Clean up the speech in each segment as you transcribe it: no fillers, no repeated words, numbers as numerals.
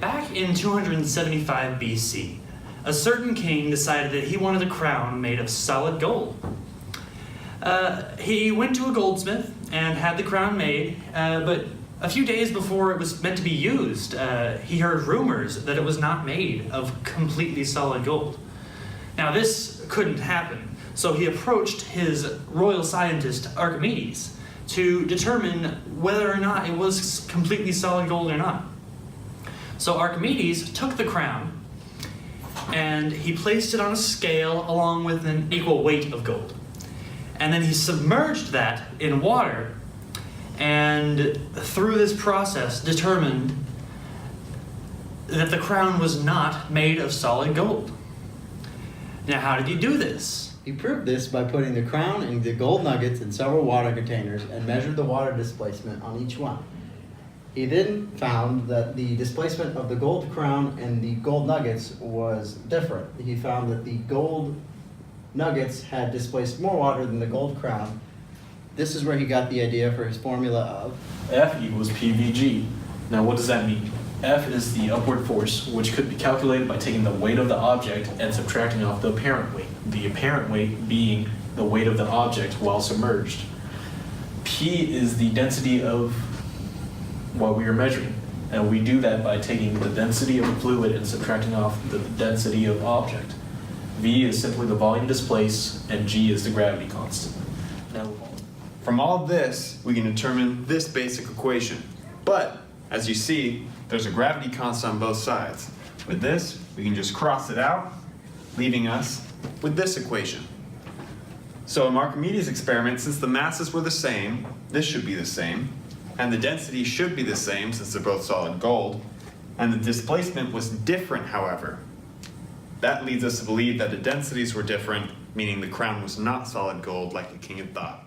Back in 275 BC, a certain king decided that he wanted a crown made of solid gold. He went to a goldsmith and had the crown made, but a few days before it was meant to be used, he heard rumors that it was not made of completely solid gold. Now this couldn't happen, so he approached his royal scientist Archimedes to determine whether or not it was completely solid gold or not. So Archimedes took the crown and he placed it on a scale along with an equal weight of gold. And then he submerged that in water, and through this process determined that the crown was not made of solid gold. Now, how did he do this? He proved this by putting the crown and the gold nuggets in several water containers and measured the water displacement on each one. He then found that the displacement of the gold crown and the gold nuggets was different. He found that the gold nuggets had displaced more water than the gold crown. This is where he got the idea for his formula of F equals PVG. Now what does that mean? F is the upward force, which could be calculated by taking the weight of the object and subtracting off the apparent weight. The apparent weight being the weight of the object while submerged. P is the density of what we are measuring. And we do that by taking the density of a fluid and subtracting off the density of object. V is simply the volume displaced, and G is the gravity constant. Now move on. From all this, we can determine this basic equation. But, as you see, there's a gravity constant on both sides. With this, we can just cross it out, leaving us with this equation. So in Archimedes' experiment, since the masses were the same, this should be the same, and the density should be the same since they're both solid gold, and the displacement was different, however. That leads us to believe that the densities were different, meaning the crown was not solid gold like the king had thought.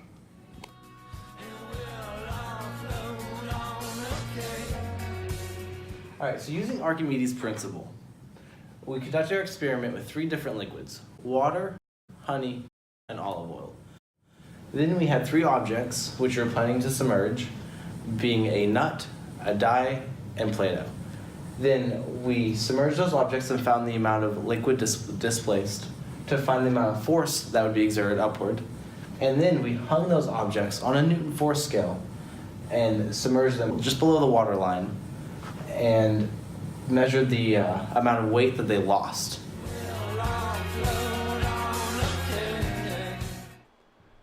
Alright, so using Archimedes' principle, we conducted our experiment with 3 different liquids: water, honey, and olive oil. Then we had 3 objects which we were planning to submerge, being a nut, a die, and Play-Doh. Then we submerged those objects and found the amount of liquid displaced to find the amount of force that would be exerted upward. And then we hung those objects on a Newton force scale and submerged them just below the water line and measured the amount of weight that they lost.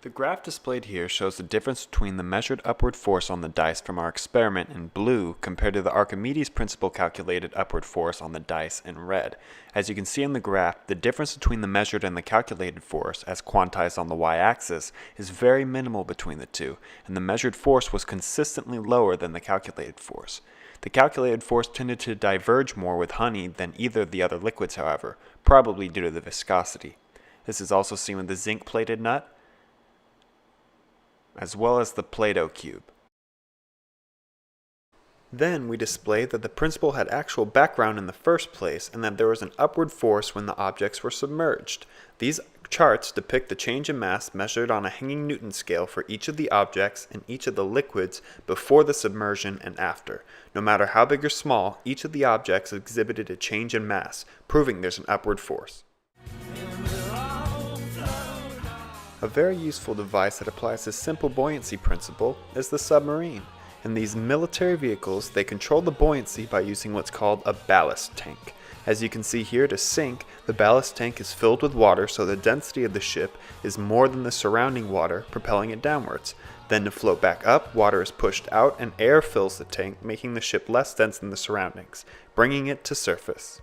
The graph displayed here shows the difference between the measured upward force on the dice from our experiment in blue compared to the Archimedes principle calculated upward force on the dice in red. As you can see in the graph, the difference between the measured and the calculated force, as quantized on the y-axis, is very minimal between the two, and the measured force was consistently lower than the calculated force. The calculated force tended to diverge more with honey than either of the other liquids, however, probably due to the viscosity. This is also seen with the zinc-plated nut, as well as the Play-Doh cube. Then we displayed that the principle had actual background in the first place and that there was an upward force when the objects were submerged. These charts depict the change in mass measured on a hanging Newton scale for each of the objects and each of the liquids before the submersion and after. No matter how big or small, each of the objects exhibited a change in mass, proving there's an upward force. A very useful device that applies this simple buoyancy principle is the submarine. In these military vehicles, they control the buoyancy by using what's called a ballast tank. As you can see here, to sink, the ballast tank is filled with water so the density of the ship is more than the surrounding water, propelling it downwards. Then to float back up, water is pushed out and air fills the tank, making the ship less dense than the surroundings, bringing it to surface.